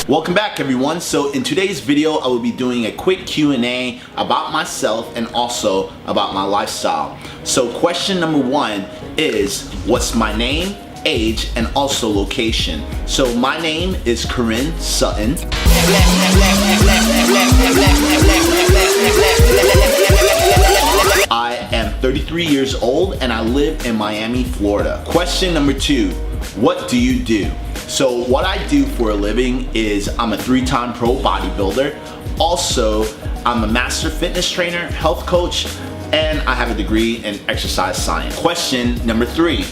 Welcome back everyone. So in today's video I will be doing a quick Q&A about myself and also about my lifestyle. So question number one is, what's my name, age, and also location? So my name is Korin Sutton. I am 33 years old and I live in Miami, Florida. Question number two, what do you do? So what I do for a living is I'm a 3-time pro bodybuilder. Also, I'm a master fitness trainer, health coach, and I have a degree in exercise science. Question number three,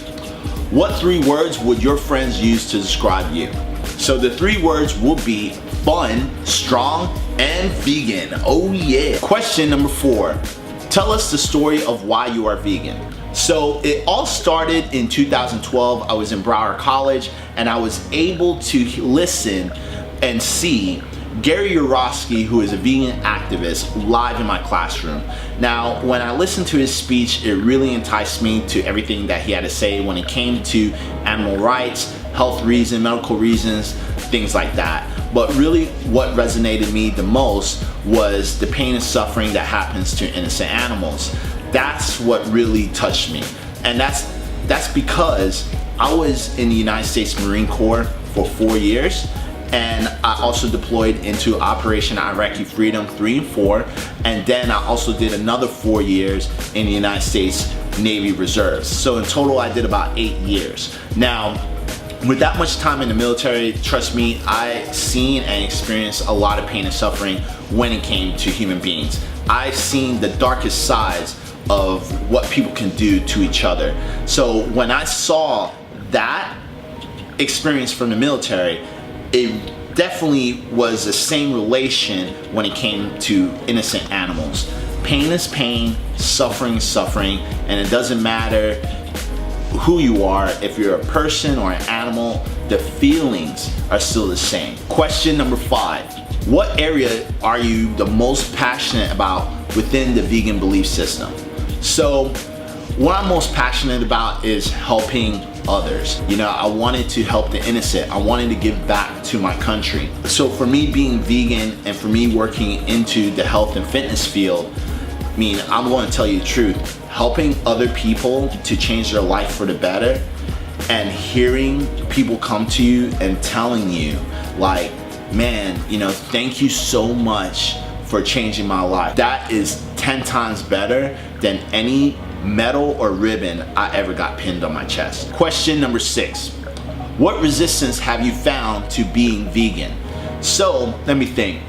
what 3 words would your friends use to describe you? So the 3 words will be fun, strong, and vegan. Oh yeah. Question number 4, tell us the story of why you are vegan. So it all started in 2012. I was in Broward College and I was able to listen and see Gary Yourofsky, who is a vegan activist, live in my classroom. Now, when I listened to his speech, it really enticed me to everything that he had to say when it came to animal rights, health reasons, medical reasons, things like that. But really what resonated me the most was the pain and suffering that happens to innocent animals. That's what really touched me. And that's because I was in the United States Marine Corps for 4 years, and I also deployed into Operation Iraqi Freedom 3 and 4, and then I also did another 4 years in the United States Navy Reserves. So in total I did about 8 years. Now, with that much time in the military, trust me, I seen and experienced a lot of pain and suffering when it came to human beings. I've seen the darkest sides of what people can do to each other. So when I saw that experience from the military, it definitely was the same relation when it came to innocent animals. Pain is pain, suffering is suffering, and it doesn't matter who you are, if you're a person or an animal, the feelings are still the same. Question number 5, what area are you the most passionate about within the vegan belief system? So what I'm most passionate about is helping others. You know, I wanted to help the innocent. I wanted to give back to my country. So for me being vegan and for me working into the health and fitness field, I mean, I'm going to tell you the truth. Helping other people to change their life for the better, and hearing people come to you and telling you like, man, you know, thank you so much for changing my life. That is 10 times better than any medal or ribbon I ever got pinned on my chest. Question number 6, what resistance have you found to being vegan? So let me think.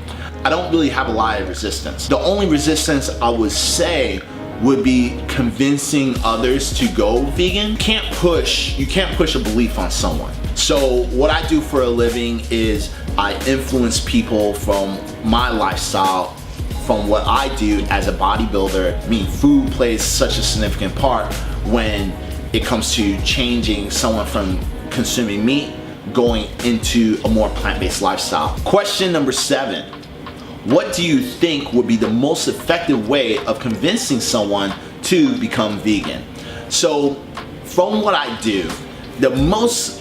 I don't really have a lot of resistance. The only resistance I would say would be convincing others to go vegan. You can't push a belief on someone. So what I do for a living is I influence people from my lifestyle, from what I do as a bodybuilder. I mean, food plays such a significant part when it comes to changing someone from consuming meat going into a more plant-based lifestyle. Question number 7, what do you think would be the most effective way of convincing someone to become vegan? So from what I do, the most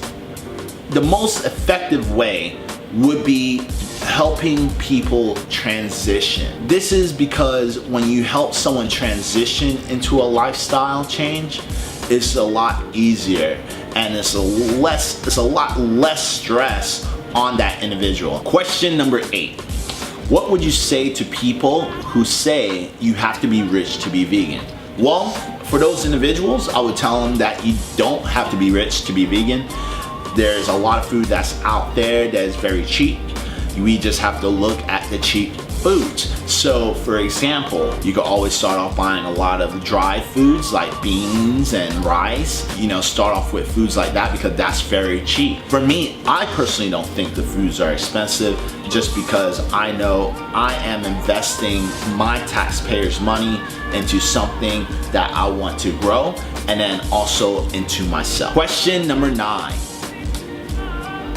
effective way would be helping people transition. This is because when you help someone transition into a lifestyle change, it's a lot easier and it's a lot less stress on that individual. Question number 8, what would you say to people who say you have to be rich to be vegan? Well, for those individuals, I would tell them that you don't have to be rich to be vegan. There's a lot of food that's out there that is very cheap. We just have to look at the cheap foods. So for example, you can always start off buying a lot of dry foods like beans and rice. You know, start off with foods like that because that's very cheap. For me, I personally don't think the foods are expensive, just because I know I am investing my taxpayers' money into something that I want to grow, and then also into myself. Question number 9.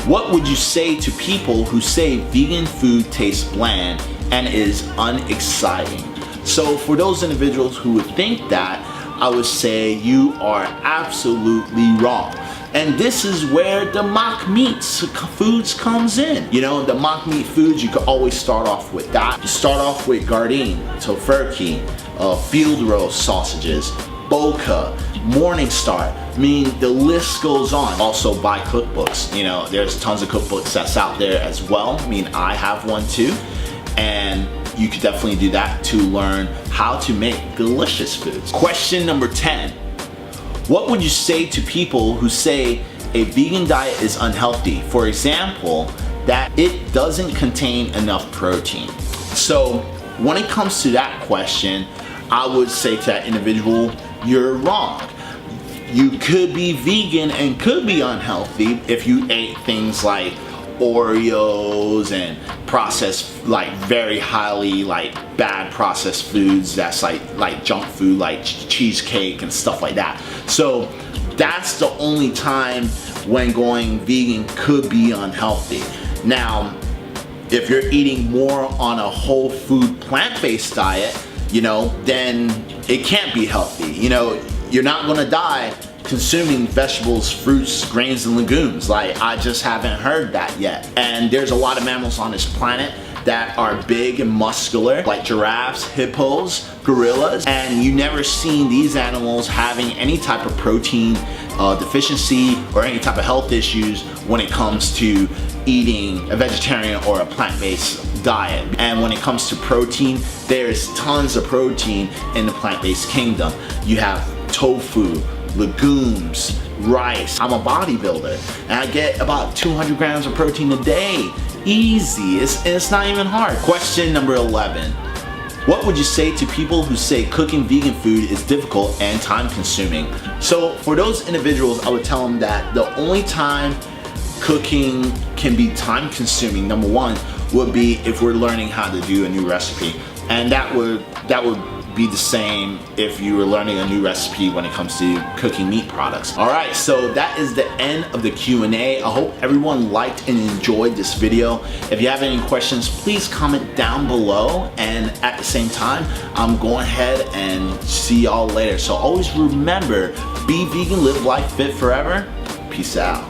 What would you say to people who say vegan food tastes bland and is unexciting? So for those individuals who would think that, I would say you are absolutely wrong. And this is where the mock meats foods comes in. You know, the mock meat foods, you can always start off with that. You start off with Gardein, tofurkey, field roast sausages, Boca, Morningstar. I mean, the list goes on. Also buy cookbooks. You know, there's tons of cookbooks that's out there as well. I mean, I have one too. And you could definitely do that to learn how to make delicious foods. Question number 10. What would you say to people who say a vegan diet is unhealthy? For example, that it doesn't contain enough protein. So when it comes to that question, I would say to that individual, you're wrong. You could be vegan and could be unhealthy if you ate things like Oreos and processed, like very highly like bad processed foods that's like junk food, like cheesecake and stuff like that. So that's the only time when going vegan could be unhealthy. Now, if you're eating more on a whole food plant-based diet, you know, then it can't be healthy. You know, you're not gonna die consuming vegetables, fruits, grains, and legumes. Like, I just haven't heard that yet. And there's a lot of mammals on this planet that are big and muscular, like giraffes, hippos, gorillas, and you never seen these animals having any type of protein deficiency or any type of health issues when it comes to eating a vegetarian or a plant-based diet. And when it comes to protein, there's tons of protein in the plant-based kingdom. You have tofu, legumes, rice. I'm a bodybuilder and I get about 200 grams of protein a day. Easy. It's not even hard. Question number 11. What would you say to people who say cooking vegan food is difficult and time consuming? So for those individuals, I would tell them that the only time cooking can be time consuming, number one, would be if we're learning how to do a new recipe. And that would be the same if you were learning a new recipe when it comes to cooking meat products. Alright, so that is the end of the Q&A. I hope everyone liked and enjoyed this video. If you have any questions, please comment down below, and at the same time, I'm going ahead and see y'all later. So always remember, be vegan, live life fit forever. Peace out.